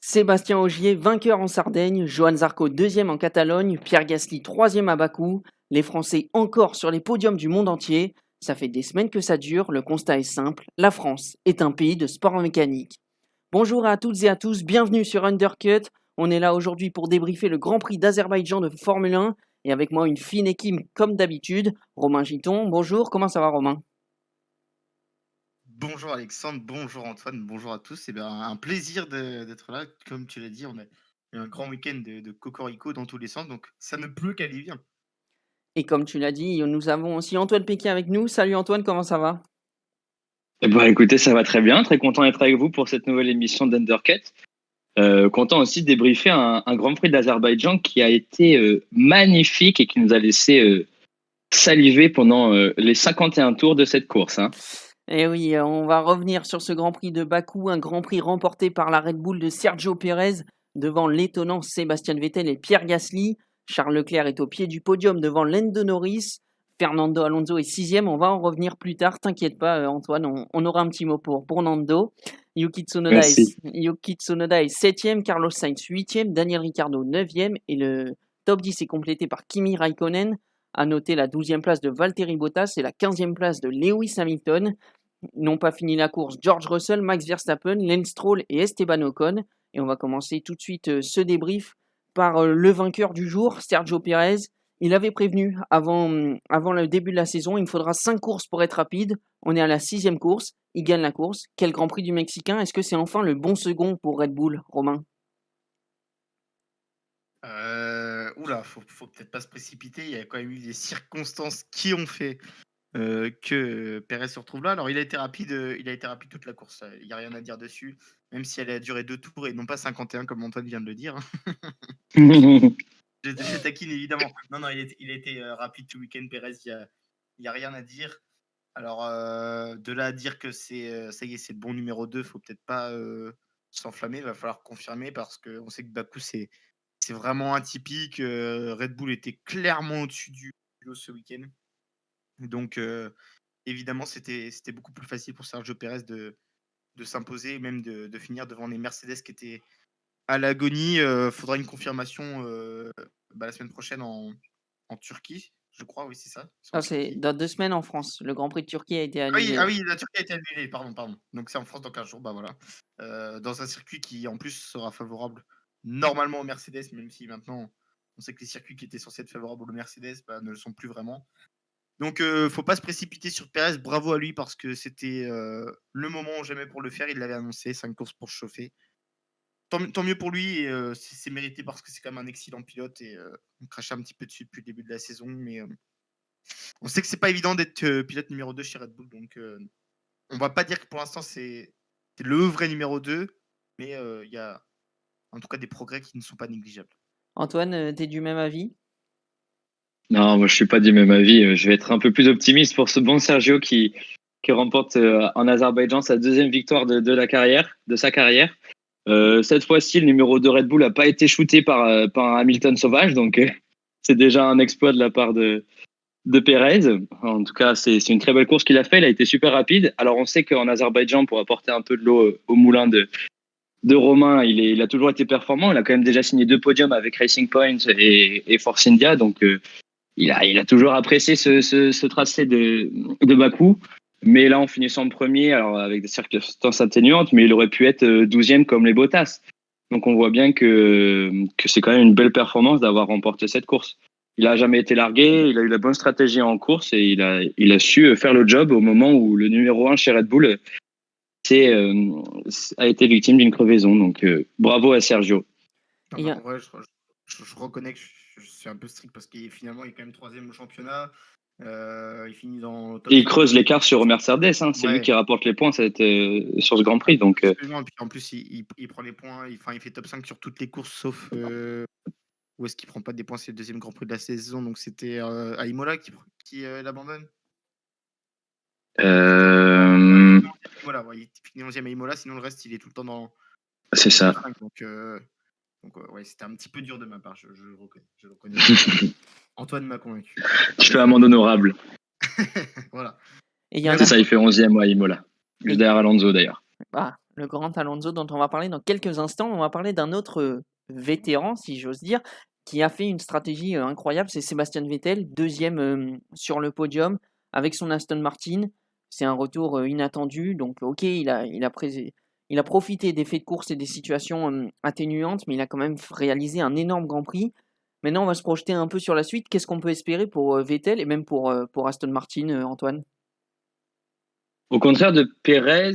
Sébastien Ogier, vainqueur en Sardaigne, Johan Zarco, deuxième en Catalogne, Pierre Gasly, troisième à Bakou. Les Français encore sur les podiums du monde entier. Ça fait des semaines que ça dure, le constat est simple, la France est un pays de sport mécanique. Bonjour à toutes et à tous, bienvenue sur Undercut. On est là aujourd'hui pour débriefer le Grand Prix d'Azerbaïdjan de Formule 1 et avec moi une fine équipe comme d'habitude. Romain Giton, bonjour, comment ça va Romain? Bonjour Alexandre, bonjour Antoine, bonjour à tous. C'est bien un plaisir d'être là. Comme tu l'as dit, on a eu un grand week-end de cocorico dans tous les sens, donc ça ne peut qu'aller bien. Et comme tu l'as dit, nous avons aussi Antoine Péquet avec nous. Salut Antoine, comment ça va? Eh ben, écoutez, ça va très bien. Très content d'être avec vous pour cette nouvelle émission d'Undercut. Content aussi de débriefer un Grand Prix d'Azerbaïdjan qui a été magnifique et qui nous a laissé saliver pendant les 51 tours de cette course. Hein. Eh oui, on va revenir sur ce Grand Prix de Bakou, un Grand Prix remporté par la Red Bull de Sergio Pérez devant l'étonnant Sébastien Vettel et Pierre Gasly. Charles Leclerc est au pied du podium devant Lando Norris. Fernando Alonso est sixième, on va en revenir plus tard, t'inquiète pas Antoine, on aura un petit mot pour Nando. Merci. Yuki Tsunoda est septième, Carlos Sainz huitième, Daniel Ricciardo neuvième et le top 10 est complété par Kimi Raikkonen. À noter la 12e place de Valtteri Bottas et la 15e place de Lewis Hamilton. N'ont pas fini la course George Russell, Max Verstappen, Lance Stroll et Esteban Ocon. Et on va commencer tout de suite ce débrief par le vainqueur du jour, Sergio Pérez. Il avait prévenu avant le début de la saison, il me faudra 5 courses pour être rapide. On est à la 6e course, il gagne la course. Quel Grand Prix du Mexicain? Est-ce que c'est enfin le bon second pour Red Bull, Romain? Oula, faut peut-être pas se précipiter. Il y a quand même eu des circonstances qui ont fait que Perez se retrouve là. Alors il a été rapide toute la course. Il n'y a rien à dire dessus, même si elle a duré 2 tours et non pas 51 comme Antoine vient de le dire. Je taquine évidemment. Non, non, il a été rapide tout le week-end, Perez, il y a rien à dire. Alors, de là à dire que ça y est, c'est le bon numéro 2, faut peut-être pas s'enflammer, il va falloir confirmer parce qu'on sait que Bakou, c'est vraiment atypique. Red Bull était clairement au-dessus du lot ce week-end. Donc, évidemment, c'était beaucoup plus facile pour Sergio Perez de s'imposer et même de finir devant les Mercedes qui étaient à l'agonie. Faudra une confirmation la semaine prochaine en Turquie, je crois, oui, c'est ça. C'est en Ah, c'est Turquie. dans 2 semaines en France. Le Grand Prix de Turquie a été Ah oui, annulé. ah oui, la Turquie a été annulée, pardon, pardon. Donc c'est en France dans 15 jours, bah voilà. Dans un circuit qui en plus sera favorable normalement aux Mercedes, même si maintenant on sait que les circuits qui étaient censés être favorables aux Mercedes ne le sont plus vraiment. Donc faut pas se précipiter sur Perez, bravo à lui parce que c'était le moment ou jamais pour le faire, il l'avait annoncé, 5 courses pour se chauffer. Tant mieux pour lui et c'est mérité parce que c'est quand même un excellent pilote et on crachait un petit peu dessus depuis le début de la saison, mais on sait que c'est pas évident d'être pilote numéro 2 chez Red Bull, donc on va pas dire que pour l'instant c'est le vrai numéro 2, mais il y a en tout cas des progrès qui ne sont pas négligeables. Antoine, t'es du même avis? Non, moi je suis pas du même avis. Je vais être un peu plus optimiste pour ce bon Sergio qui remporte en Azerbaïdjan sa deuxième victoire de sa carrière. Cette fois-ci, le numéro 2 Red Bull n'a pas été shooté par un Hamilton sauvage, donc c'est déjà un exploit de la part de Pérez. En tout cas, c'est une très belle course qu'il a fait. Il a été super rapide. Alors, on sait qu'en Azerbaïdjan, pour apporter un peu de l'eau au moulin de Romain, il a toujours été performant. Il a quand même déjà signé 2 podiums avec Racing Point et Force India. Donc, il a toujours apprécié ce tracé de Bakou. Mais là, en finissant premier, alors avec des circonstances atténuantes, mais il aurait pu être 12e comme les Bottas. Donc, on voit bien que c'est quand même une belle performance d'avoir remporté cette course. Il n'a jamais été largué, il a eu la bonne stratégie en course et il a su faire le job au moment où le numéro 1 chez Red Bull a été victime d'une crevaison. Donc, bravo à Sergio. Non, Il y bah, a- en vrai, je reconnais que je suis un peu strict parce qu'il finalement il est quand même troisième au championnat. Il finit dans le top Et il 5 creuse l'écart sur Mercedes. Hein. C'est lui Ouais, qui rapporte les points sur ce Grand Prix. Donc, absolument. Et puis en plus, il prend les points, il fait top 5 sur toutes les courses sauf où est-ce qu'il prend pas des points, c'est le deuxième Grand Prix de la saison. Donc c'était à Imola qui l'abandonne. euh, Voilà, ouais, il finit 11e à Imola, sinon le reste il est tout le temps c'est dans le ça. top 5. Donc ouais, c'était un petit peu dur de ma part, je le reconnais. Je le reconnais. Antoine m'a convaincu. Je fais amende honorable. Voilà. et il y en C'est a. Merci. ça, il fait 11e à Imola. Juste et- derrière Alonso d'ailleurs. Ah, Le grand Alonso dont on va parler dans quelques instants. On va parler d'un autre vétéran, si j'ose dire, qui a fait une stratégie incroyable. C'est Sébastien Vettel, deuxième sur le podium avec son Aston Martin. C'est un retour inattendu. Donc, ok, il a profité des faits de course et des situations atténuantes, mais il a quand même réalisé un énorme Grand Prix. Maintenant, on va se projeter un peu sur la suite. Qu'est-ce qu'on peut espérer pour Vettel et même pour Aston Martin, Antoine? Au contraire de Pérez,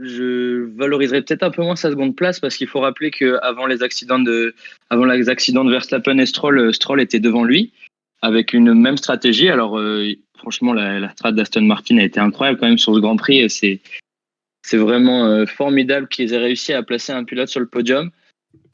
je valoriserais peut-être un peu moins sa seconde place parce qu'il faut rappeler qu'avant avant les accidents de Verstappen et Stroll, Stroll était devant lui avec une même stratégie. Alors, franchement, la strat d'Aston Martin a été incroyable quand même sur ce Grand Prix. Et c'est vraiment formidable qu'ils aient réussi à placer un pilote sur le podium.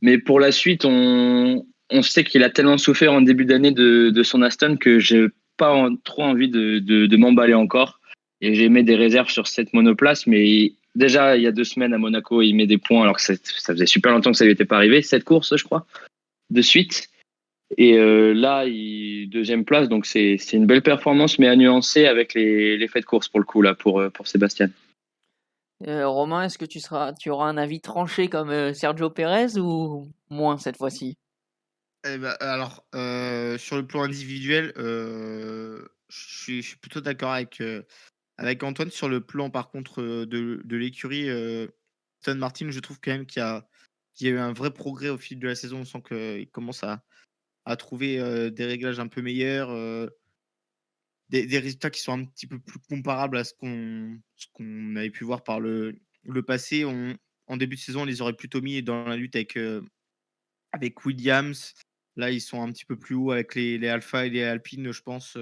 Mais pour la suite, on sait qu'il a tellement souffert en début d'année de son Aston que j'ai pas trop envie de m'emballer encore. Et j'ai mis des réserves sur cette monoplace. Mais déjà, il y a 2 semaines à Monaco, il met des points alors que ça faisait super longtemps que ça lui était pas arrivé. 7 courses, je crois, de suite. Et là, deuxième place. Donc, c'est une belle performance, mais à nuancer avec les faits de course pour le coup, là, pour Sébastien. Romain, est-ce que tu auras un avis tranché comme Sergio Pérez ou moins cette fois-ci? Alors, sur le plan individuel, je suis plutôt d'accord avec Antoine. Sur le plan, par contre, de l'écurie, Aston Martin, je trouve quand même qu'il y a eu un vrai progrès au fil de la saison. On sent qu'il commence à trouver des réglages un peu meilleurs, des résultats qui sont un petit peu plus comparables à ce qu'on avait pu voir par le passé. En début de saison, on les aurait plutôt mis dans la lutte avec Williams. Là, ils sont un petit peu plus haut avec les Alpha et les Alpine, je pense,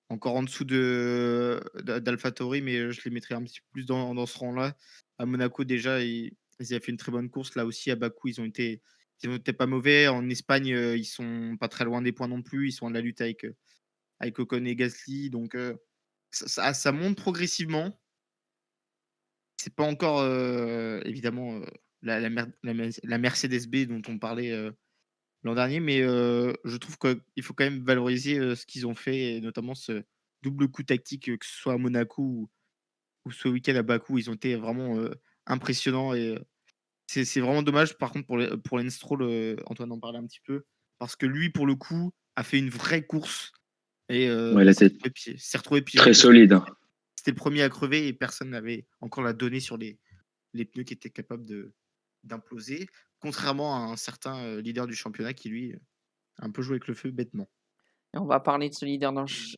encore en dessous d'AlphaTauri, mais je les mettrais un petit peu plus dans ce rang-là. À Monaco, déjà, ils avaient fait une très bonne course. Là aussi, à Bakou, ils ont été pas mauvais. En Espagne, ils sont pas très loin des points non plus. Ils sont à la lutte avec Ocon et Gasly. Donc, ça monte progressivement. C'est pas encore, évidemment, la Mercedes B dont on parlait l'an dernier, mais je trouve qu'il faut quand même valoriser ce qu'ils ont fait, et notamment ce double coup tactique, que ce soit à Monaco ou ce week-end à Bakou. Ils ont été vraiment impressionnants, et c'est vraiment dommage, par contre, pour Lance Stroll. Antoine en parlait un petit peu, parce que lui, pour le coup, a fait une vraie course, et Ouais, il était s'est retrouvé piégé très parce que solide, hein. c'était le premier à crever et personne n'avait encore la donnée sur les pneus qui étaient capables d'imploser, contrairement à un certain leader du championnat qui, lui, a un peu joué avec le feu bêtement. Et on va parler de ce leader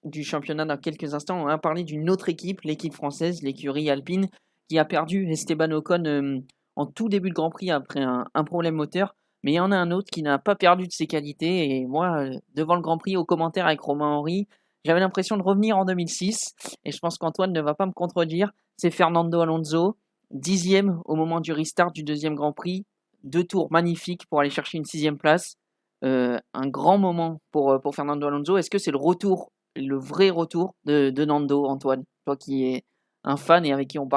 du championnat dans quelques instants. On va parler d'une autre équipe, l'équipe française, l'écurie Alpine, qui a perdu Esteban Ocon en tout début de Grand Prix après un problème moteur. Mais il y en a un autre qui n'a pas perdu de ses qualités. Et moi, devant le Grand Prix, au commentaire avec Romain Henry, j'avais l'impression de revenir en 2006. Et je pense qu'Antoine ne va pas me contredire. C'est Fernando Alonso, 10e au moment du restart du deuxième Grand Prix. 2 tours magnifiques pour aller chercher une 6e place. Un grand moment pour Fernando Alonso. Est-ce que c'est le vrai retour de Nando, Antoine? Toi qui es un fan et avec qui on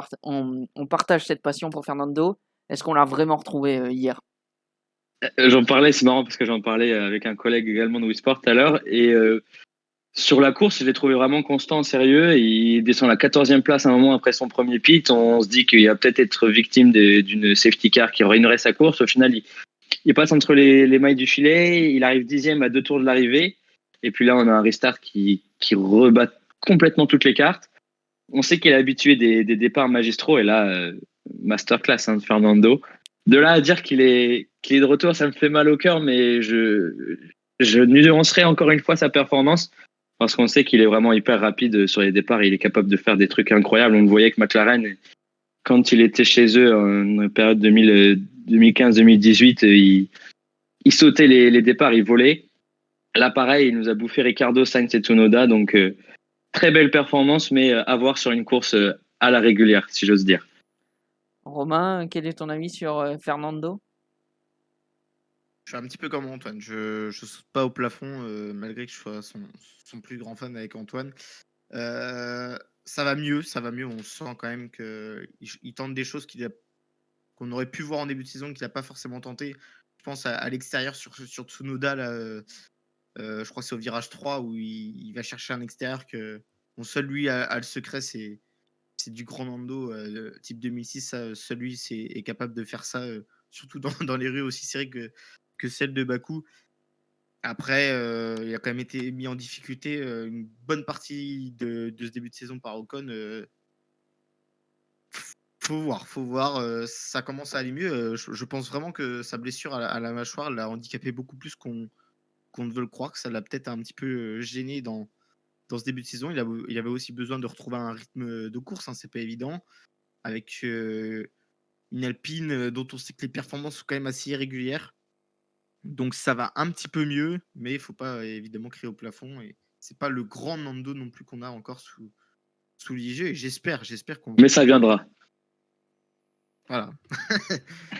partage cette passion pour Fernando, est-ce qu'on l'a vraiment retrouvé hier? J'en parlais, c'est marrant parce que j'en parlais avec un collègue également de Wisport tout à l'heure. Et sur la course, je l'ai trouvé vraiment constant, sérieux. Il descend à la 14e place un moment après son premier pit. On se dit qu'il va peut-être être victime d'une safety car qui ruinerait sa course. Au final, il passe entre les mailles du filet. Il arrive 10e à 2 tours de l'arrivée. Et puis là, on a un restart qui rebat complètement toutes les cartes. On sait qu'il est habitué des départs magistraux. Et là, masterclass, hein, de Fernando. De là à dire qu'il est de retour, ça me fait mal au cœur, mais je nuancerai encore une fois sa performance parce qu'on sait qu'il est vraiment hyper rapide sur les départs. Il est capable de faire des trucs incroyables. On le voyait avec McLaren quand il était chez eux en période 2015-2018. Il sautait les départs, il volait. Là, pareil, il nous a bouffé Ricardo, Sainz et Tsunoda. Donc, très belle performance, mais à voir sur une course à la régulière, si j'ose dire. Romain, quel est ton avis sur Fernando? Je suis un petit peu comme Antoine. Je saute pas au plafond, malgré que je sois son plus grand fan avec Antoine. Ça va mieux, ça va mieux. On sent quand même qu'il tente des choses qu'on aurait pu voir en début de saison, qu'il n'a pas forcément tenté. Je pense à l'extérieur sur Tsunoda, là, je crois que c'est au virage 3 où il va chercher un extérieur que seul lui a le secret, c'est c'est du grand Nando type 2006. Ça, celui est capable de faire ça, surtout dans les rues aussi serrées que celle de Bakou. Après, il a quand même été mis en difficulté une bonne partie de ce début de saison par Ocon. Faut voir. Ça commence à aller mieux. Je pense vraiment que sa blessure à la mâchoire l'a handicapé beaucoup plus qu'on ne veut le croire, que ça l'a peut-être un petit peu gêné dans ce début de saison. Il avait aussi besoin de retrouver un rythme de course, hein, c'est pas évident. Avec une Alpine dont on sait que les performances sont quand même assez irrégulières. Donc ça va un petit peu mieux, mais il faut pas évidemment crier au plafond. Et c'est pas le grand Nando non plus qu'on a encore sous l'IG. Et j'espère qu'on. Mais ça viendra. Voilà.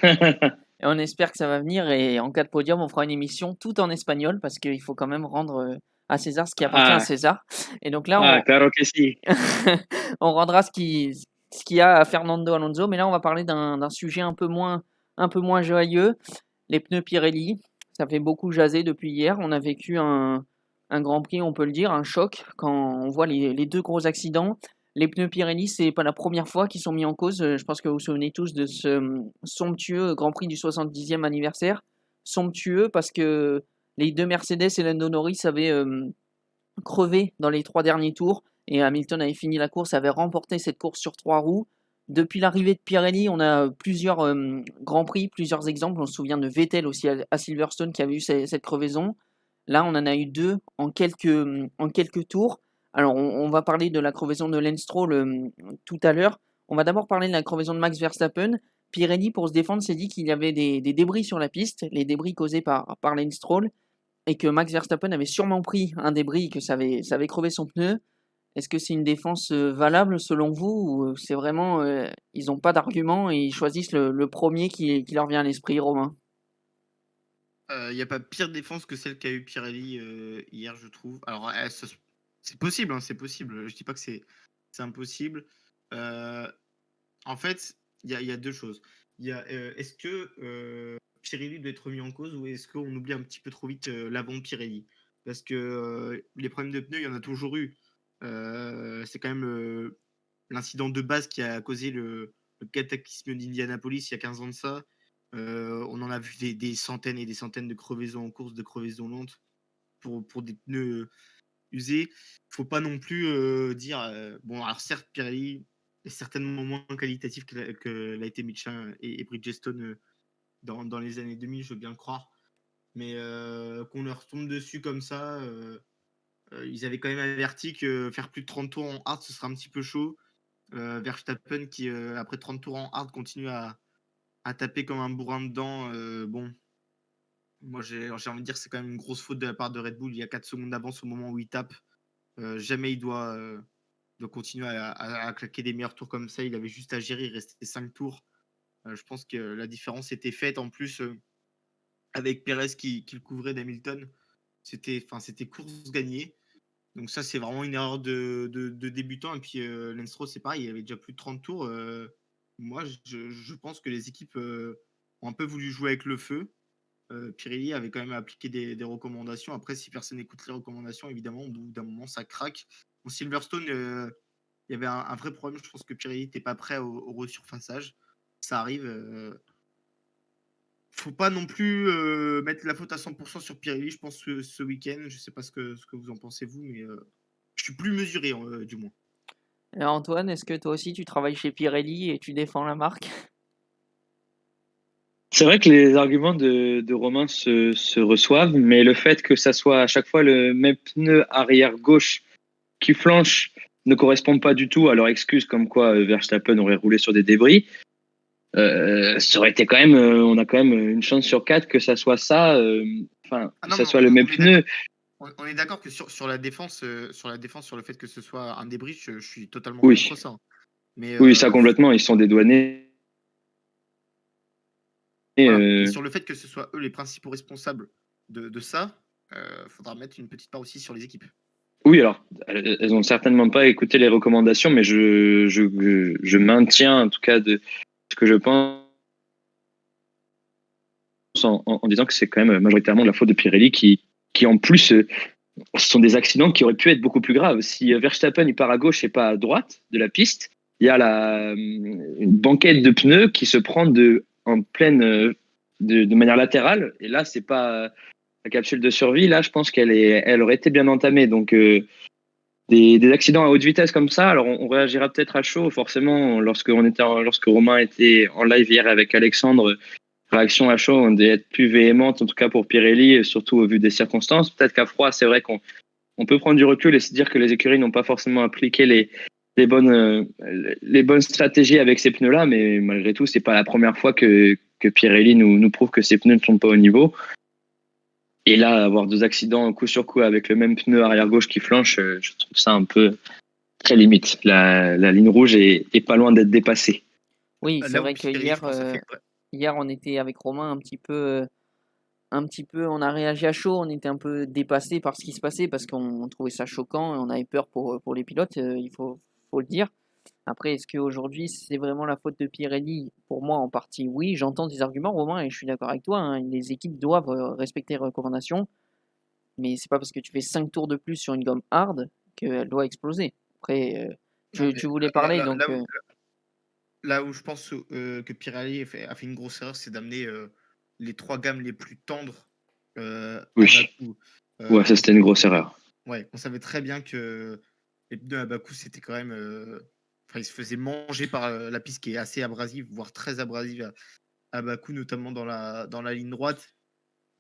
Et on espère que ça va venir. Et en cas de podium, on fera une émission tout en espagnol parce qu'il faut quand même rendre à César ce qui appartient à César. Et donc là, claro que si. on rendra ce qu'il y a à Fernando Alonso. Mais là, on va parler d'un sujet un peu moins joyeux. Les pneus Pirelli. Ça fait beaucoup jaser depuis hier. On a vécu un Grand Prix, on peut le dire, un choc quand on voit les deux gros accidents. Les pneus Pirelli, c'est pas la première fois qu'ils sont mis en cause. Je pense que vous vous souvenez tous de ce somptueux Grand Prix du 70e anniversaire. Somptueux parce que les deux Mercedes et Lando Norris avaient crevé dans les 3 derniers tours et Hamilton avait fini la course, avait remporté cette course sur 3 roues. Depuis l'arrivée de Pirelli, on a plusieurs Grands Prix, plusieurs exemples. On se souvient de Vettel aussi à Silverstone qui avait eu cette crevaison. Là, on en a eu 2 en quelques tours. Alors, on va parler de la crevaison de Lance Stroll tout à l'heure. On va d'abord parler de la crevaison de Max Verstappen. Pirelli, pour se défendre, s'est dit qu'il y avait des débris sur la piste, les débris causés par Lance Stroll, et que Max Verstappen avait sûrement pris un débris et que ça avait crevé son pneu. Est-ce que c'est une défense valable selon vous ou c'est vraiment ils n'ont pas d'argument et ils choisissent le premier qui leur vient à l'esprit, Romain? Il n'y a pas pire défense que celle qu'a eu Pirelli hier, je trouve. Alors, c'est possible, hein, c'est possible. Je dis pas que c'est impossible. En fait, il y a 2 choses. Il y a est-ce que Pirelli doit être remis en cause ou est-ce qu'on oublie un petit peu trop vite l'avant de Pirelli? Parce que les problèmes de pneus, il y en a toujours eu. C'est quand même l'incident de base qui a causé le cataclysme d'Indianapolis il y a 15 ans de ça. On en a vu des centaines et des centaines de crevaisons en course, de crevaisons lentes pour des pneus usés. Faut pas non plus dire bon, alors certes Pirelli est certainement moins qualitatif que l'a été Michelin et Bridgestone dans les années 2000, je veux bien le croire, mais qu'on leur tombe dessus comme ça, ils avaient quand même averti que faire plus de 30 tours en hard ce sera un petit peu chaud. Verstappen qui après 30 tours en hard continue à taper comme un bourrin dedans. Bon, moi j'ai envie de dire que c'est quand même une grosse faute de la part de Red Bull. Il y a 4 secondes d'avance au moment où il tape. Jamais il doit continuer à claquer des meilleurs tours comme ça. Il avait juste à gérer, il restait 5 tours. Je pense que la différence était faite. En plus, avec Perez qui le couvrait d'Hamilton, c'était course gagnée. Donc ça, c'est vraiment une erreur de débutant. Et puis Lance Stroll, c'est pareil, il avait déjà plus de 30 tours. Moi, je pense que les équipes ont un peu voulu jouer avec le feu. Pirelli avait quand même appliqué des recommandations. Après, si personne n'écoute les recommandations, évidemment, au bout d'un moment, ça craque. En Silverstone, il y avait un vrai problème. Je pense que Pirelli n'était pas prêt au resurfaçage. Ça arrive. Faut pas non plus mettre la faute à 100% sur Pirelli, je pense, ce week-end. Je sais pas ce que vous en pensez, vous, mais je suis plus mesuré, du moins. Alors Antoine, est-ce que toi aussi tu travailles chez Pirelli et tu défends la marque? C'est vrai que les arguments de Romain se reçoivent, mais le fait que ça soit à chaque fois le même pneu arrière gauche qui flanche ne correspond pas du tout à leur excuse comme quoi Verstappen aurait roulé sur des débris. Ça aurait été quand même, on a quand même une chance sur 4 que ça soit ça, que ça soit le même pneu. On est d'accord que sur la défense, sur le fait que ce soit un débris, je suis totalement Oui. contre ça. Mais, Oui, ça complètement, ils sont dédouanés. Voilà. Sur le fait que ce soit eux les principaux responsables de ça, faudra mettre une petite part aussi sur les équipes. Oui, alors, elles n'ont certainement pas écouté les recommandations, mais je maintiens en tout cas de ce que je pense en disant que c'est quand même majoritairement de la faute de Pirelli qui en plus sont des accidents qui auraient pu être beaucoup plus graves. Si Verstappen il part à gauche et pas à droite de la piste, il y a une banquette de pneus qui se prend en pleine de manière latérale. Et là, c'est pas la capsule de survie. Là, je pense elle aurait été bien entamée. Donc, des accidents à haute vitesse comme ça, alors on réagira peut-être à chaud, forcément, lorsque Romain était en live hier avec Alexandre, réaction à chaud, on devait être plus véhémente, en tout cas pour Pirelli, et surtout au vu des circonstances. Peut-être qu'à froid, c'est vrai qu'on peut prendre du recul et se dire que les écuries n'ont pas forcément appliqué les bonnes stratégies avec ces pneus-là, mais malgré tout, c'est pas la première fois que Pirelli nous prouve que ces pneus ne sont pas au niveau. Et là, avoir 2 accidents coup sur coup avec le même pneu arrière gauche qui flanche, je trouve ça un peu très limite. La ligne rouge est pas loin d'être dépassée. Oui, c'est Là où vrai que Pirelli, je pense, hier, on était avec Romain un petit peu, on a réagi à chaud, on était un peu dépassé par ce qui se passait parce qu'on trouvait ça choquant et on avait peur pour les pilotes, faut le dire. Après, est-ce qu'aujourd'hui, c'est vraiment la faute de Pirelli? Pour moi, en partie, oui. J'entends tes arguments, Romain, et je suis d'accord avec toi, hein. Les équipes doivent respecter les recommandations, mais c'est pas parce que tu fais 5 tours de plus sur une gomme hard qu'elle doit exploser. Après, non, mais tu voulais parler, donc là où je pense que Pirelli a fait une grosse erreur, c'est d'amener les 3 gammes les plus tendres à Oui. Bakou. Ouais, ça c'était une grosse erreur. Ouais, on savait très bien que les pneus à Bakou, c'était quand même. Enfin, ils se faisaient manger par la piste qui est assez abrasive, voire très abrasive à Bakou, notamment dans la ligne droite.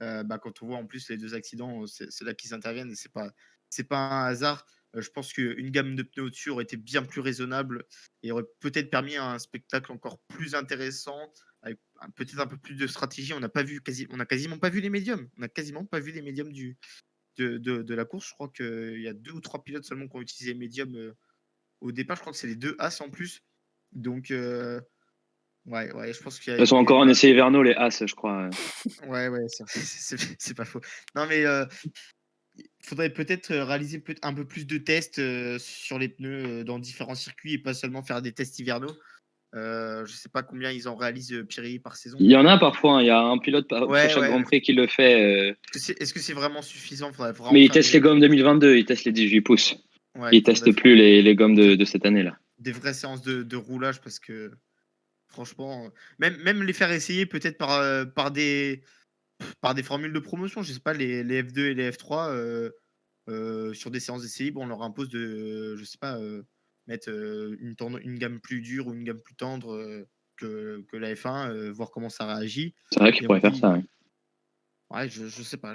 Quand on voit en plus les 2 accidents, c'est là qu'ils interviennent et c'est pas un hasard. Je pense qu'une gamme de pneus au-dessus aurait été bien plus raisonnable et aurait peut-être permis un spectacle encore plus intéressant avec peut-être un peu plus de stratégie. On a quasiment pas vu les médiums. On a quasiment pas vu les médiums de la course. Je crois qu'il y a 2 ou 3 pilotes seulement qui ont utilisé les médiums au départ. Je crois que c'est les 2 As en plus. Donc, ouais, je pense qu'il y a Ils sont eu encore en essai hivernaux, les As, je crois. Ouais, c'est pas faux. Non, mais il faudrait peut-être réaliser un peu plus de tests sur les pneus dans différents circuits et pas seulement faire des tests hivernaux. Je sais pas combien ils en réalisent Pirelli par saison. Il y en a parfois, hein, il y a un pilote sur Ouais, chaque ouais. Grand Prix qui le fait. Est-ce que c'est vraiment suffisant? Faudrait vraiment Mais il faire teste les gommes 2022, il teste les 18 pouces. ouais, Il faudrait teste faire plus les gommes de cette année-là. des vraies séances de roulage parce que franchement, même les faire essayer peut-être par des formules de promotion. Je sais pas, les F2 et les F3. Sur des séances d'essai libre, on leur impose de, je sais pas, mettre une gamme plus dure ou une gamme plus tendre que la F1, voir comment ça réagit. C'est vrai qu'il Et on pourrait faire dit, ça. Ouais. ouais, je sais pas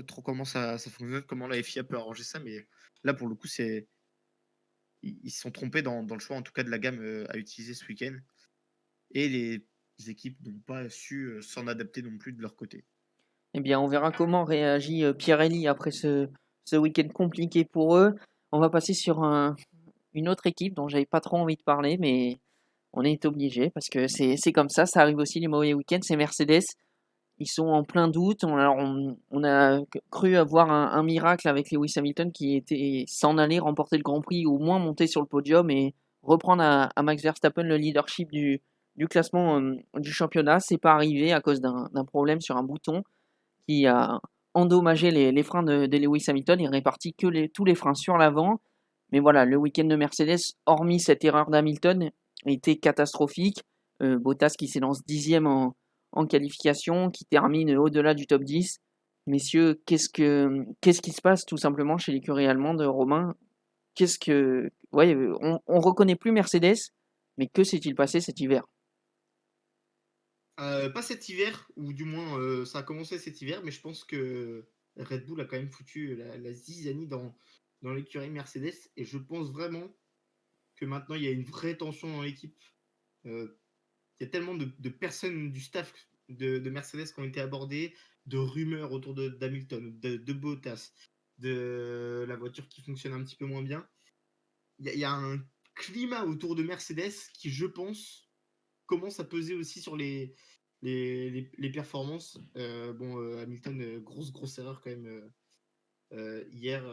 trop comment ça fonctionne, comment la FIA peut arranger ça, mais là pour le coup, ils se sont trompés dans le choix en tout cas de la gamme à utiliser ce week-end. Et les équipes n'ont pas su s'en adapter non plus de leur côté. eh bien, on verra comment réagit Pirelli après ce week-end compliqué pour eux. On va passer sur une autre équipe dont j'avais pas trop envie de parler, mais on est obligé parce que c'est comme ça arrive aussi les mauvais week-ends, c'est Mercedes. Ils sont en plein doute. On a cru avoir un miracle avec Lewis Hamilton qui était s'en aller remporter le Grand Prix ou au moins monter sur le podium et reprendre à Max Verstappen le leadership du classement du championnat. C'est pas arrivé à cause d'un problème sur un bouton qui a endommagé les freins de Lewis Hamilton. Il répartit tous les freins sur l'avant. Mais voilà, le week-end de Mercedes, hormis cette erreur d'Hamilton, était catastrophique. Bottas qui s'élance 10e en qualification, qui termine au-delà du top 10. Messieurs, qu'est-ce qui se passe tout simplement chez l'écurie allemande, Romain? Ouais, on reconnaît plus Mercedes, mais que s'est-il passé cet hiver? Pas cet hiver, ou du moins ça a commencé cet hiver, mais je pense que Red Bull a quand même foutu la zizanie dans l'écurie Mercedes. Et je pense vraiment que maintenant il y a une vraie tension dans l'équipe. Il y a tellement de personnes du staff de Mercedes qui ont été abordées, de rumeurs autour d'Hamilton, de Bottas, de la voiture qui fonctionne un petit peu moins bien. Il y a un climat autour de Mercedes qui, je pense, commence à peser aussi sur les performances. Hamilton, grosse erreur quand même hier.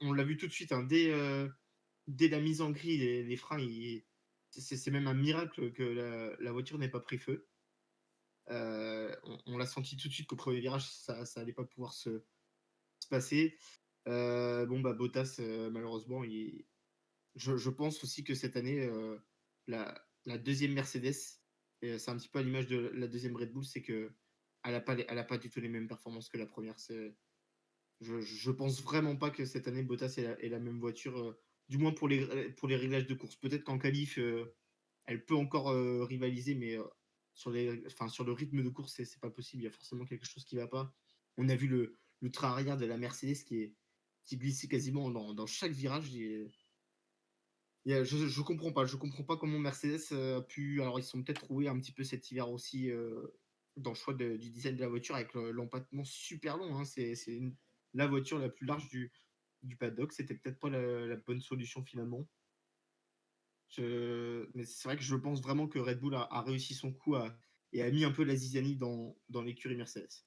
On l'a vu tout de suite, hein, dès la mise en grille, les freins, c'est même un miracle que la voiture n'ait pas pris feu. On l'a senti tout de suite qu'au premier virage, ça allait pas pouvoir se passer. Bottas, malheureusement, je pense aussi que cette année, la deuxième Mercedes, et c'est un petit peu à l'image de la deuxième Red Bull, c'est que elle a pas du tout les mêmes performances que la première. Je pense vraiment pas que cette année Bottas ait la même voiture, du moins pour les réglages de course. Peut-être qu'en qualif, elle peut encore rivaliser, mais sur le rythme de course, c'est pas possible. Il y a forcément quelque chose qui va pas. On a vu le train arrière de la Mercedes qui glissait quasiment dans chaque virage. Je comprends pas. Je comprends pas comment Mercedes a pu. Alors, ils se sont peut-être trouvés un petit peu cet hiver aussi dans le choix du design de la voiture avec l'empattement super long. Hein. La voiture la plus large du paddock. C'était peut-être pas la bonne solution finalement. Mais c'est vrai que je pense vraiment que Red Bull a réussi son coup et a mis un peu la zizanie dans l'écurie Mercedes.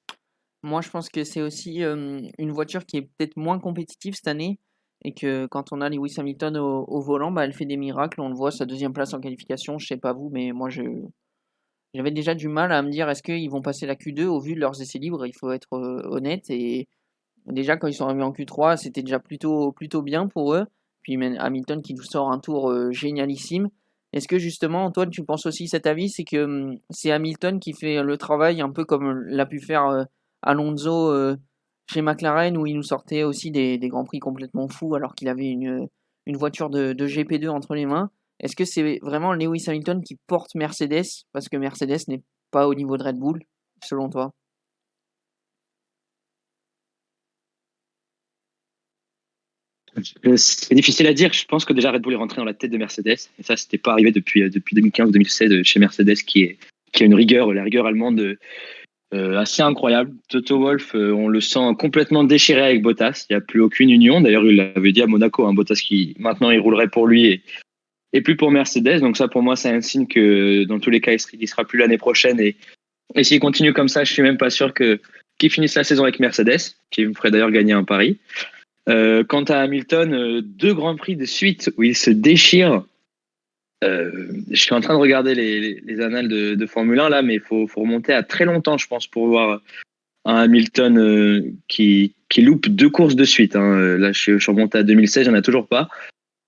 Moi, je pense que c'est aussi une voiture qui est peut-être moins compétitive cette année et que quand on a Lewis Hamilton au volant, bah, elle fait des miracles. On le voit, sa deuxième place en qualification. Je sais pas vous, mais moi, j'avais déjà du mal à me dire est-ce qu'ils vont passer la Q2 au vu de leurs essais libres. Il faut être honnête. Et déjà, quand ils sont arrivés en Q3, c'était déjà plutôt bien pour eux. Puis Hamilton qui nous sort un tour génialissime. Est-ce que justement, Antoine, tu penses aussi cet avis, c'est que c'est Hamilton qui fait le travail un peu comme l'a pu faire Alonso chez McLaren, où il nous sortait aussi des grands prix complètement fous alors qu'il avait une voiture de GP2 entre les mains. Est-ce que c'est vraiment Lewis Hamilton qui porte Mercedes parce que Mercedes n'est pas au niveau de Red Bull, selon toi? C'est difficile à dire. Je pense que déjà Red Bull est rentré dans la tête de Mercedes. Et ça, c'était pas arrivé depuis 2015 ou 2016 chez Mercedes, qui a une rigueur, la rigueur allemande assez incroyable. Toto Wolff, on le sent complètement déchiré avec Bottas. Il n'y a plus aucune union. D'ailleurs, il l'avait dit à Monaco, hein, Bottas qui maintenant il roulerait pour lui et plus pour Mercedes. Donc ça, pour moi, c'est un signe que dans tous les cas, il sera plus l'année prochaine. Et s'il continue comme ça, je suis même pas sûr qu'il finisse la saison avec Mercedes, qui me ferait d'ailleurs gagner un pari. Quant à Hamilton, 2 grands prix de suite où il se déchire. Je suis en train de regarder les annales de Formule 1 là, mais il faut remonter à très longtemps, je pense, pour voir un Hamilton qui loupe 2 courses de suite. Hein. Là, je suis remonté à 2016, il n'y en a toujours pas.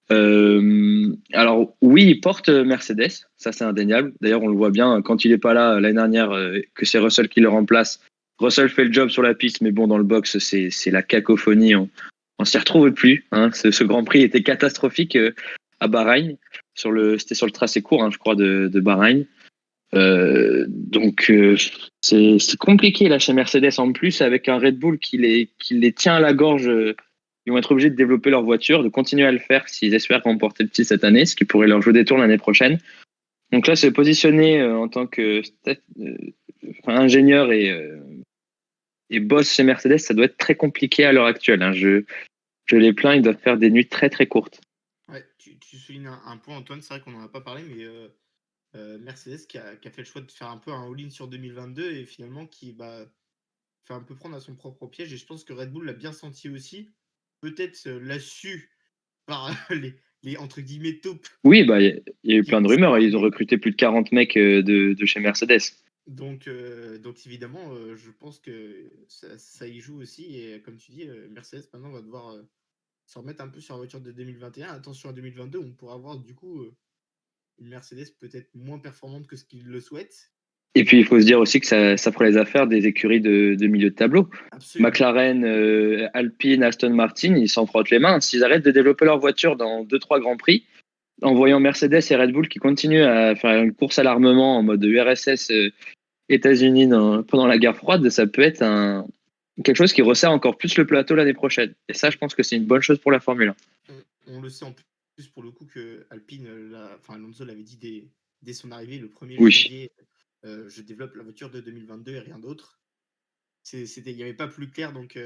Alors oui, il porte Mercedes, ça c'est indéniable. D'ailleurs, on le voit bien quand il n'est pas là l'année dernière, que c'est Russell qui le remplace. Russell fait le job sur la piste, mais bon, dans le box, c'est la cacophonie. On s'y retrouve plus. Hein. Ce Grand Prix était catastrophique à Bahreïn. C'était sur le tracé court, hein, je crois, de Bahreïn. Donc c'est compliqué là chez Mercedes en plus avec un Red Bull qui les tient à la gorge. Ils vont être obligés de développer leur voiture, de continuer à le faire s'ils espèrent remporter le titre cette année, ce qui pourrait leur jouer des tours l'année prochaine. Donc là, se positionner en tant que ingénieur et boss chez Mercedes, ça doit être très compliqué à l'heure actuelle. Hein. Je les plains, ils doivent faire des nuits très très courtes. Ouais, tu soulignes un point, Antoine. C'est vrai qu'on n'en a pas parlé, mais Mercedes qui a fait le choix de faire un peu un all-in sur 2022 et finalement qui fait un peu prendre à son propre piège. Et je pense que Red Bull l'a bien senti aussi. Peut-être l'a su par les entre guillemets top. Oui, il y a eu qui plein de vont rumeurs. se Ils ont recruté plus de 40 mecs de chez Mercedes. Donc évidemment, je pense que ça y joue aussi. Et comme tu dis, Mercedes maintenant va devoir se remettre un peu sur la voiture de 2021. Attention à 2022, on pourra avoir du coup une Mercedes peut-être moins performante que ce qu'ils le souhaitent. Et puis il faut se dire aussi que ça ferait les affaires des écuries de milieu de tableau. Absolument. McLaren, Alpine, Aston Martin, ils s'en frottent les mains. S'ils arrêtent de développer leur voiture dans 2-3 grands prix, en voyant Mercedes et Red Bull qui continuent à faire une course à l'armement en mode URSS États-Unis pendant la guerre froide, ça peut être quelque chose qui resserre encore plus le plateau l'année prochaine. Et ça, je pense que c'est une bonne chose pour la Formule 1. On le sait en plus pour le coup que Alpine, Alonso l'avait dit dès son arrivée le 1er janvier, je développe la voiture de 2022 et rien d'autre. Il n'y avait pas plus clair, donc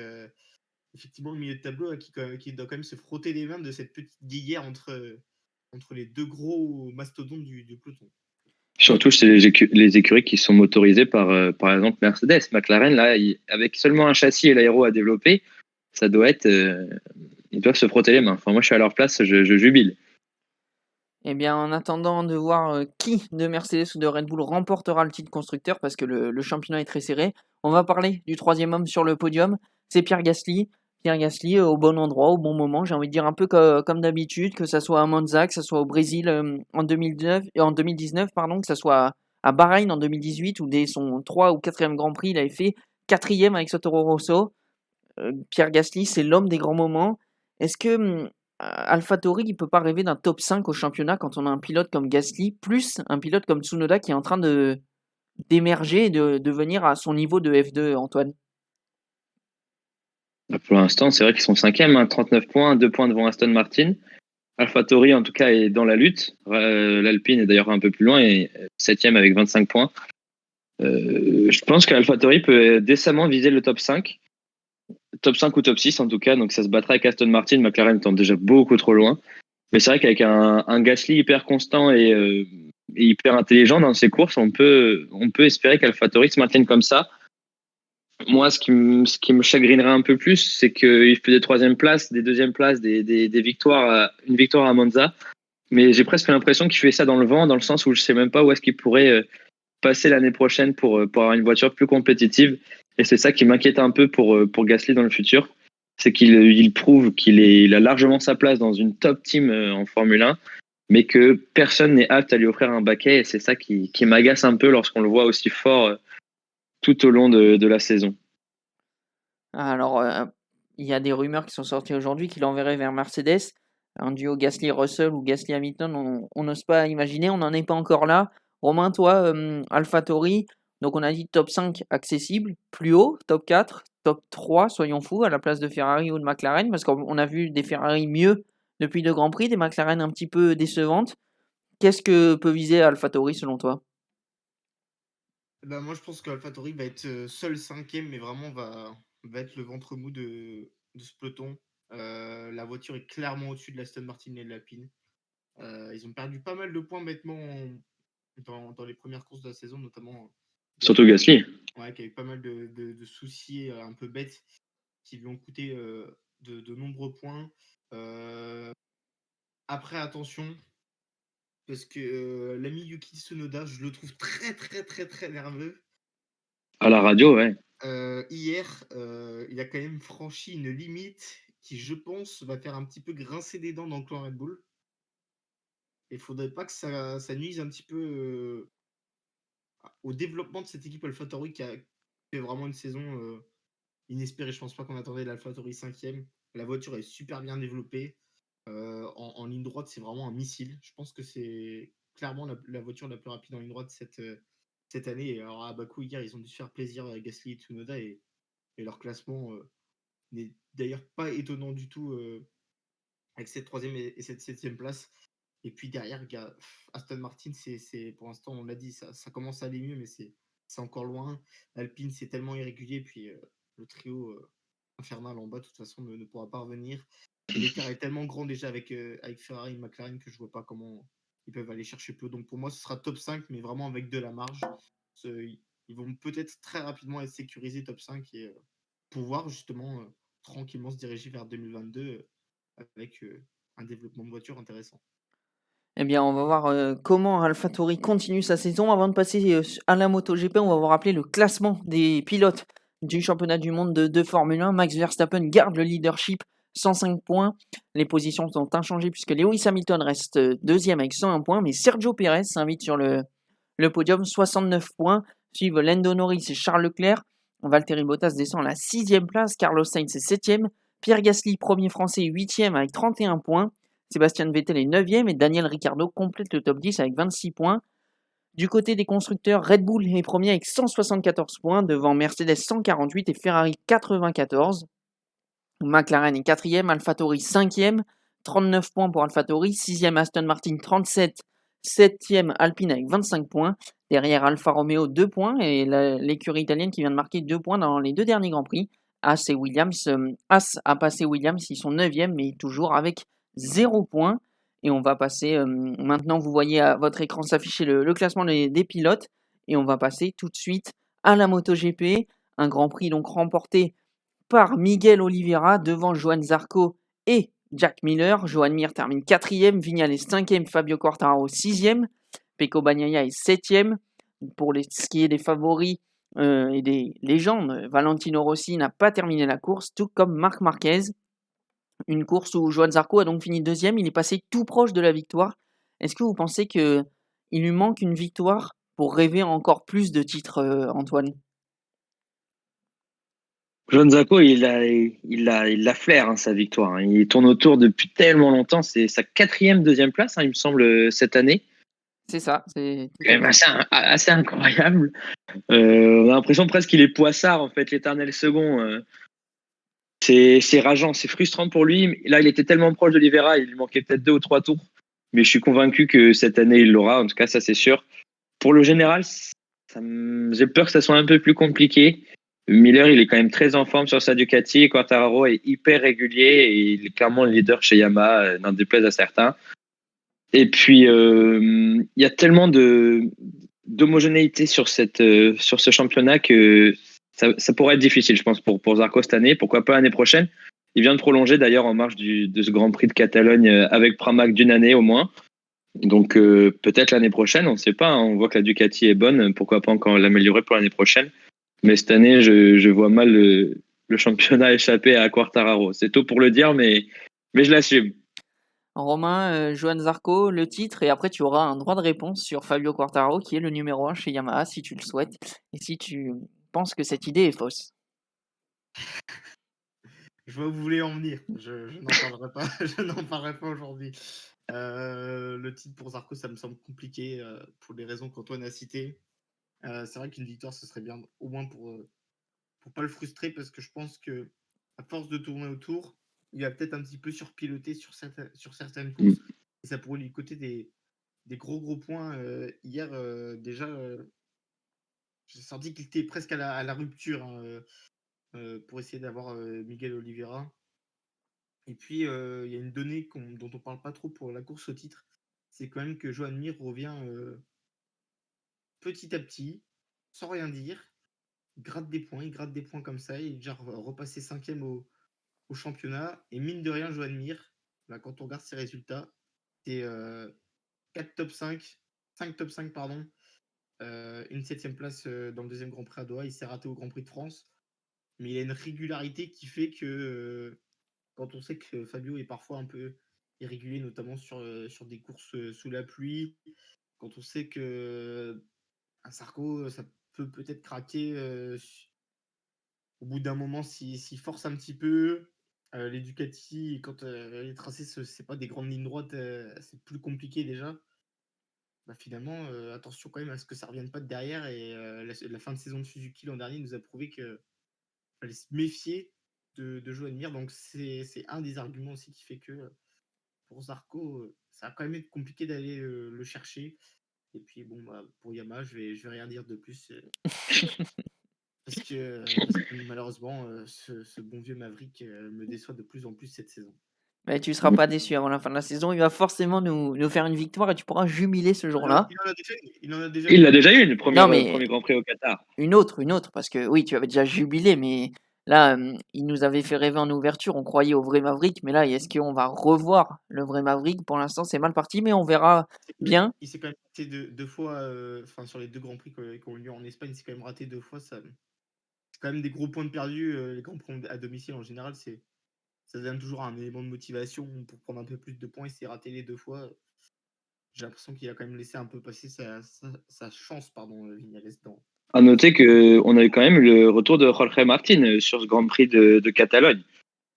effectivement le milieu de tableau qui doit quand même se frotter les mains de cette petite guéguerre entre les 2 gros mastodontes du peloton. Surtout, c'est les écuries qui sont motorisées par exemple Mercedes. McLaren, là, avec seulement un châssis et l'aéro à développer, ça doit être. Ils doivent se frotter les mains. Enfin, moi, je suis à leur place, je jubile. Eh bien, en attendant de voir qui de Mercedes ou de Red Bull remportera le titre constructeur, parce que le championnat est très serré, on va parler du troisième homme sur le podium. C'est Pierre Gasly Pierre Gasly au bon endroit, au bon moment, j'ai envie de dire un peu comme d'habitude, que ça soit à Monza, que ça soit au Brésil en 2019, pardon, que ça soit à Bahreïn en 2018, où dès son 3 ou 4e Grand Prix, il avait fait 4e avec Toro Rosso. Pierre Gasly, c'est l'homme des grands moments. Est-ce que AlphaTauri, il peut pas rêver d'un top 5 au championnat quand on a un pilote comme Gasly, plus un pilote comme Tsunoda qui est en train d'émerger et de venir à son niveau de F2, Antoine? Pour l'instant, c'est vrai qu'ils sont 5e, 39 points, 2 points devant Aston Martin. AlphaTauri, en tout cas, est dans la lutte. L'Alpine est d'ailleurs un peu plus loin et 7e avec 25 points. Je pense qu'AlphaTauri peut décemment viser le top 5. Top 5 ou top 6 en tout cas, donc ça se battra avec Aston Martin, McLaren étant déjà beaucoup trop loin. Mais c'est vrai qu'avec un Gasly hyper constant et hyper intelligent dans ses courses, on peut espérer qu'AlphaTauri se maintienne comme ça. Moi, ce qui me chagrinerait un peu plus, c'est qu'il fait des 3e places, des 2e places, des victoires, une victoire à Monza. Mais j'ai presque l'impression qu'il fait ça dans le vent, dans le sens où je sais même pas où est-ce qu'il pourrait passer l'année prochaine pour avoir une voiture plus compétitive. Et c'est ça qui m'inquiète un peu pour Gasly dans le futur. C'est qu'il prouve qu'il a largement sa place dans une top team en Formule 1, mais que personne n'est apte à lui offrir un baquet. Et c'est ça qui m'agace un peu lorsqu'on le voit aussi fort tout au long de la saison. Alors, il y a des rumeurs qui sont sorties aujourd'hui qu'il enverrait vers Mercedes. Un duo Gasly-Russell ou Gasly-Hamilton, on n'ose pas imaginer, on n'en est pas encore là. Romain, toi, AlphaTauri, donc on a dit top 5 accessible, plus haut, top 4, top 3, soyons fous, à la place de Ferrari ou de McLaren, parce qu'on a vu des Ferrari mieux depuis 2 Grands Prix, des McLaren un petit peu décevantes. Qu'est-ce que peut viser AlphaTauri selon toi? Moi, je pense qu'AlphaTauri va être seul 5e, mais vraiment va être le ventre mou de ce peloton. La voiture est clairement au-dessus de l'Aston Martin et de l'Alpine. Ils ont perdu pas mal de points bêtement dans les premières courses de la saison, notamment Surtout Gasly. Ouais, qui a eu pas mal de soucis un peu bêtes qui lui ont coûté de nombreux points. Après, attention, parce que l'ami Yuki Tsunoda, je le trouve très très très très nerveux. À la radio, ouais. Hier, il a quand même franchi une limite qui, je pense, va faire un petit peu grincer des dents dans le clan Red Bull. Il faudrait pas que ça nuise un petit peu au développement de cette équipe AlphaTauri qui a fait vraiment une saison inespérée. Je pense pas qu'on attendait l'AlphaTauri 5e. La voiture est super bien développée. En ligne droite, c'est vraiment un missile. Je pense que c'est clairement la voiture la plus rapide en ligne droite cette année. Et alors à Bakou, hier, ils ont dû se faire plaisir avec Gasly et Tsunoda et leur classement n'est d'ailleurs pas étonnant du tout avec cette 3e et cette 7e place. Et puis derrière, Aston Martin, pour l'instant, on l'a dit, ça commence à aller mieux, mais c'est encore loin. Alpine, c'est tellement irrégulier. Puis le trio infernal en bas, de toute façon, ne pourra pas revenir. Et l'écart est tellement grand déjà avec Ferrari et McLaren que je vois pas comment ils peuvent aller chercher plus haut. Donc pour moi, ce sera top 5, mais vraiment avec de la marge. Ils vont peut-être très rapidement être sécurisés top 5 et pouvoir justement tranquillement se diriger vers 2022 avec un développement de voiture intéressant. Eh bien, on va voir comment AlphaTauri continue sa saison. Avant de passer à la MotoGP, on va vous rappeler le classement des pilotes du championnat du monde de Formule 1. Max Verstappen garde le leadership, 105 points. Les positions sont inchangées puisque Lewis Hamilton reste deuxième avec 101 points, mais Sergio Pérez s'invite sur le podium, 69 points. Suivent Lando Norris et Charles Leclerc. Valtteri Bottas descend à la 6e place. Carlos Sainz est 7e. Pierre Gasly, premier français, 8e avec 31 points. Sébastien Vettel est 9e et Daniel Ricciardo complète le top 10 avec 26 points. Du côté des constructeurs, Red Bull est premier avec 174 points devant Mercedes 148 et Ferrari 94. McLaren est 4e, AlphaTauri 5e, 39 points pour AlphaTauri, 6e Aston Martin 37, 7e Alpine avec 25 points. Derrière Alfa Romeo 2 points et l'écurie italienne qui vient de marquer 2 points dans les 2 derniers Grands Prix. As et Williams, As a passé Williams, ils sont 9e mais toujours avec 0 points. Et on va passer, maintenant vous voyez à votre écran s'afficher le classement des pilotes. Et on va passer tout de suite à la MotoGP. Un Grand Prix donc remporté par Miguel Oliveira devant Johan Zarco et Jack Miller. Johan Mir termine 4e, Viñales 5e, Fabio Quartararo 6e, Pecco Bagnaia est 7e. Pour ce qui est des favoris, et des légendes. Valentino Rossi n'a pas terminé la course, tout comme Marc Marquez. Une course où Johann Zarco a donc fini deuxième. Il est passé tout proche de la victoire. Est-ce que vous pensez qu'il lui manque une victoire pour rêver encore plus de titres, Antoine? Johann Zarco, il a flair, hein, sa victoire. Hein. Il tourne autour depuis tellement longtemps. C'est sa deuxième place, hein, il me semble, cette année. C'est ça, c'est tout Quand à même fait. assez incroyable. On a l'impression presque qu'il est Poissard, en fait, l'éternel second. C'est rageant, c'est frustrant pour lui. Là, il était tellement proche de Oliveira, il lui manquait peut-être 2 ou 3 tours. Mais je suis convaincu que cette année, il l'aura. En tout cas, ça, c'est sûr. Pour le général, j'ai peur que ça soit un peu plus compliqué. Miller, il est quand même très en forme sur sa Ducati. Quartararo est hyper régulier et il est clairement le leader chez Yamaha, n'en déplaise à certains. Et puis, il y a tellement d'homogénéité sur ce championnat que ça pourrait être difficile, je pense, pour Zarco cette année. Pourquoi pas l'année prochaine? Il vient de prolonger d'ailleurs en marge de ce Grand Prix de Catalogne avec Pramac d'une année au moins. Donc peut-être l'année prochaine, on ne sait pas. Hein. On voit que la Ducati est bonne. Pourquoi pas encore l'améliorer pour l'année prochaine? Mais cette année, je vois mal le championnat échapper à Quartararo. C'est tôt pour le dire, mais je l'assume. Romain, Johann Zarco, le titre, et après tu auras un droit de réponse sur Fabio Quartararo, qui est le numéro 1 chez Yamaha, si tu le souhaites, et si tu penses que cette idée est fausse. Je vois où vous voulez en venir. Je n'en parlerai pas. Je n'en parlerai pas aujourd'hui. Le titre pour Zarco, ça me semble compliqué pour les raisons qu'Antoine a citées. C'est vrai qu'une victoire, ce serait bien, au moins pour pas le frustrer, parce que je pense que à force de tourner autour, il va peut-être un petit peu surpiloter sur certaines courses. Et ça pourrait lui coûter des gros points. Hier, déjà, j'ai senti qu'il était presque à la rupture, hein, pour essayer d'avoir Miguel Oliveira. Et puis, il y a une donnée dont on parle pas trop pour la course au titre, c'est quand même que Joan Mir revient petit à petit, sans rien dire, il gratte des points comme ça, il est déjà repassé 5e au championnat. Et mine de rien, Joan Mir, là, quand on regarde ses résultats, c'est 4 top 5, 5 top 5, pardon, une 7e place dans le deuxième Grand Prix à Doha. Il s'est raté au Grand Prix de France, mais il a une régularité qui fait que quand on sait que Fabio est parfois un peu irrégulier, notamment sur des courses sous la pluie, quand on sait que un Sarko, ça peut peut-être craquer au bout d'un moment s'il force un petit peu. Les Ducati, quand les tracés, c'est pas des grandes lignes droites, c'est plus compliqué déjà. Bah finalement, attention quand même à ce que ça revienne pas de derrière. Et la fin de saison de Suzuki l'an dernier nous a prouvé qu'il fallait se méfier de Joan Mir. Donc c'est un des arguments aussi qui fait que pour Zarco, ça va quand même être compliqué d'aller le chercher. Et puis bon, bah, pour Yamaha, je vais rien dire de plus. Parce que malheureusement, ce bon vieux Maverick me déçoit de plus en plus cette saison. Mais tu seras pas déçu avant la fin de la saison, il va forcément nous faire une victoire et tu pourras jubiler ce jour-là. Il en a déjà une. Il en a déjà Il une. l'a déjà eu, le Non, mais premier Grand Prix au Qatar. une autre, parce que oui, tu avais déjà jubilé, mais là, il nous avait fait rêver en ouverture, on croyait au vrai Maverick, mais là, est-ce qu'on va revoir le vrai Maverick? Pour l'instant, c'est mal parti, mais on verra bien. Il s'est quand même raté deux fois, enfin sur les 2 Grands Prix qui ont eu lieu en Espagne, il s'est quand même raté 2 fois. C'est quand même des gros points de perdus. Les Grands Prix à domicile, en général, ça donne toujours un élément de motivation pour prendre un peu plus de points. Il s'est raté les 2 fois. J'ai l'impression qu'il a quand même laissé un peu passer sa chance, pardon, Vignales, dans. À noter qu'on a eu quand même le retour de Jorge Martin sur ce Grand Prix de Catalogne,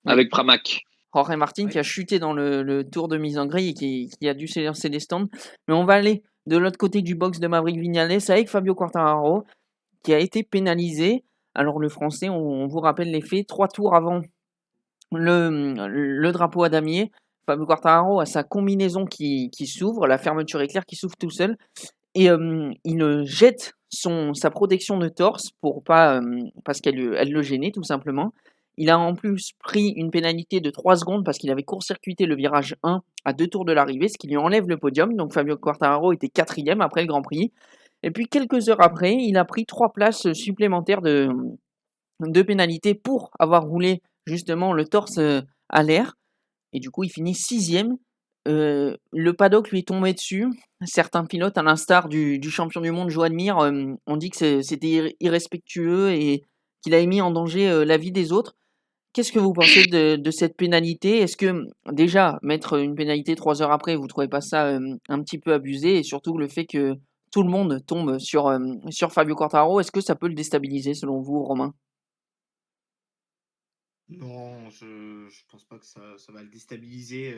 Oui. avec Pramac. Jorge Martin Ouais. qui a chuté dans le tour de mise en grille et qui a dû se lancer des stands. Mais on va aller de l'autre côté du box de Maverick Vignales avec Fabio Quartararo qui a été pénalisé. Alors le français, on vous rappelle les faits, 3 tours avant le drapeau à damier, Fabio Quartararo a sa combinaison qui s'ouvre, la fermeture éclair qui s'ouvre tout seul, et il jette sa protection de torse parce qu'elle le gênait tout simplement. Il a en plus pris une pénalité de 3 secondes parce qu'il avait court-circuité le virage 1 à 2 tours de l'arrivée, ce qui lui enlève le podium. Donc Fabio Quartararo était 4e après le Grand Prix. Et puis quelques heures après, il a pris 3 places supplémentaires de pénalité pour avoir roulé justement le torse à l'air. Et du coup, il finit 6e le paddock lui est tombé dessus. Certains pilotes, à l'instar du champion du monde Joan Mir, ont dit que c'était irrespectueux et qu'il avait mis en danger la vie des autres. Qu'est-ce que vous pensez de cette pénalité? Est-ce que déjà, mettre une pénalité 3 heures après, vous trouvez pas ça un petit peu abusé? Et surtout le fait que tout le monde tombe sur Fabio Quartararo, est-ce que ça peut le déstabiliser selon vous, Romain? Non, je pense pas que ça va le déstabiliser.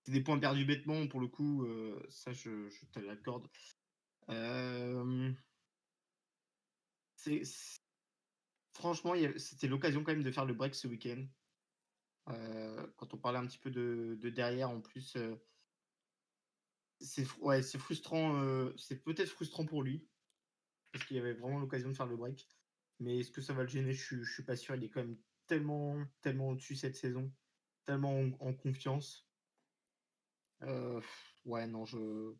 C'est des points perdus bêtement, pour le coup, ça je te l'accorde. Euh, Franchement, c'était l'occasion quand même de faire le break ce week-end. Quand on parlait un petit peu de derrière, en plus, ouais, c'est frustrant. C'est peut-être frustrant pour lui, parce qu'il y avait vraiment l'occasion de faire le break. Mais est-ce que ça va le gêner? Je suis pas sûr. Il est quand même tellement au-dessus cette saison, tellement en confiance. Ouais, non,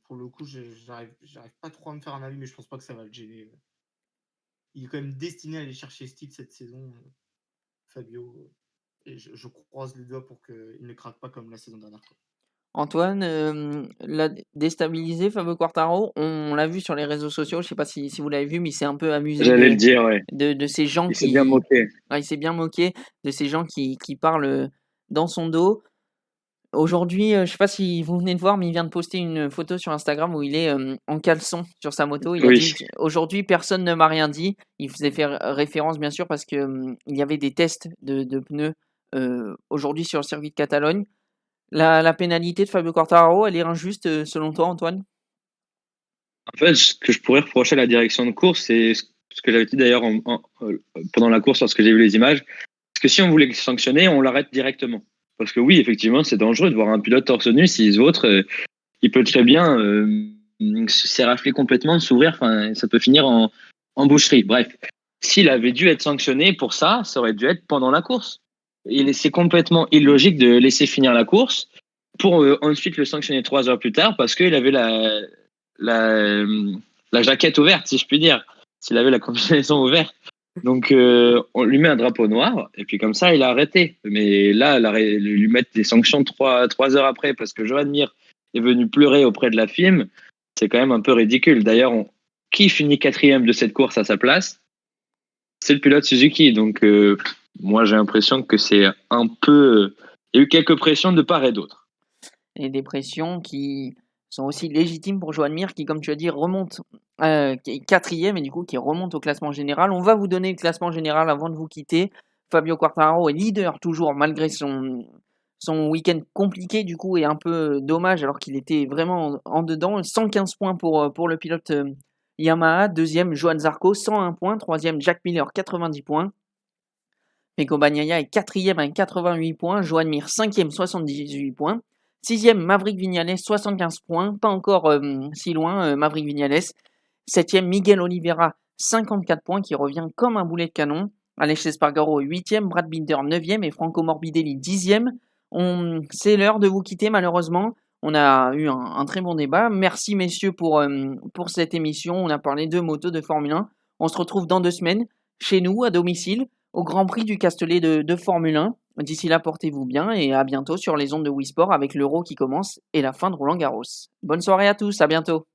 pour le coup, j'arrive pas trop à me faire un avis, mais je pense pas que ça va le gêner. Il est quand même destiné à aller chercher ce titre cette saison, Fabio. Et je croise les doigts pour qu'il ne craque pas comme la saison dernière, quoi. Antoine, l'a déstabilisé Fabio Quartararo. On l'a vu sur les réseaux sociaux, je sais pas si vous l'avez vu, mais il s'est un peu amusé J'allais le dire, ouais. de ces gens Il s'est bien moqué. il s'est bien moqué de ces gens qui parlent dans son dos. Aujourd'hui, je sais pas si vous venez de voir, mais il vient de poster une photo sur Instagram où il est en caleçon sur sa moto. Il a Oui. dit aujourd'hui, personne ne m'a rien dit. Il faisait faire référence, bien sûr, parce que il y avait des tests de pneus aujourd'hui sur le circuit de Catalogne. La pénalité de Fabio Quartararo, elle est injuste selon toi, Antoine? En fait, ce que je pourrais reprocher à la direction de course, c'est ce que j'avais dit d'ailleurs pendant la course lorsque j'ai vu les images, c'est que si on voulait sanctionner, on l'arrête directement. Parce que oui, effectivement, c'est dangereux de voir un pilote torse nu, s'il se vautre, il peut très bien se s'érafler complètement, s'ouvrir, enfin, ça peut finir en boucherie. Bref, s'il avait dû être sanctionné pour ça, ça aurait dû être pendant la course. C'est complètement illogique de laisser finir la course pour ensuite le sanctionner 3 heures plus tard parce qu'il avait la, la jaquette ouverte, si je puis dire, s'il avait la combinaison ouverte. Donc, on lui met un drapeau noir, et puis comme ça, il a arrêté. Mais là, lui mettre des sanctions 3 heures après, parce que Joan Mir est venu pleurer auprès de la FIM, c'est quand même un peu ridicule. D'ailleurs, qui finit 4e de cette course à sa place? C'est le pilote Suzuki. Donc, moi, j'ai l'impression que c'est un peu... Il y a eu quelques pressions de part et d'autre. Et des pressions qui sont aussi légitimes pour Joan Mir, qui, comme tu as dit, remonte, qui est 4e et du coup qui remonte au classement général. On va vous donner le classement général avant de vous quitter. Fabio Quartararo est leader toujours malgré son week-end compliqué du coup et un peu dommage alors qu'il était vraiment en dedans. 115 points pour le pilote Yamaha. Deuxième, Johan Zarco, 101 points. Troisième, Jack Miller, 90 points. Pecco Bagnaia est 4e avec 88 points. Joan Mir, 5e, 78 points. 6e, Maverick Viñales, 75 points. Pas encore si loin, Maverick Viñales. 7e, Miguel Oliveira, 54 points, qui revient comme un boulet de canon. Aleix Espargaro, 8e. Brad Binder, 9e. Et Franco Morbidelli, 10e. C'est l'heure de vous quitter, malheureusement. On a eu un très bon débat. Merci, messieurs, pour cette émission. On a parlé de moto, de Formule 1. On se retrouve dans 2 semaines, chez nous, à domicile, au Grand Prix du Castellet de Formule 1. D'ici là, portez-vous bien et à bientôt sur les ondes de Wii Sport avec l'Euro qui commence et la fin de Roland Garros. Bonne soirée à tous, à bientôt.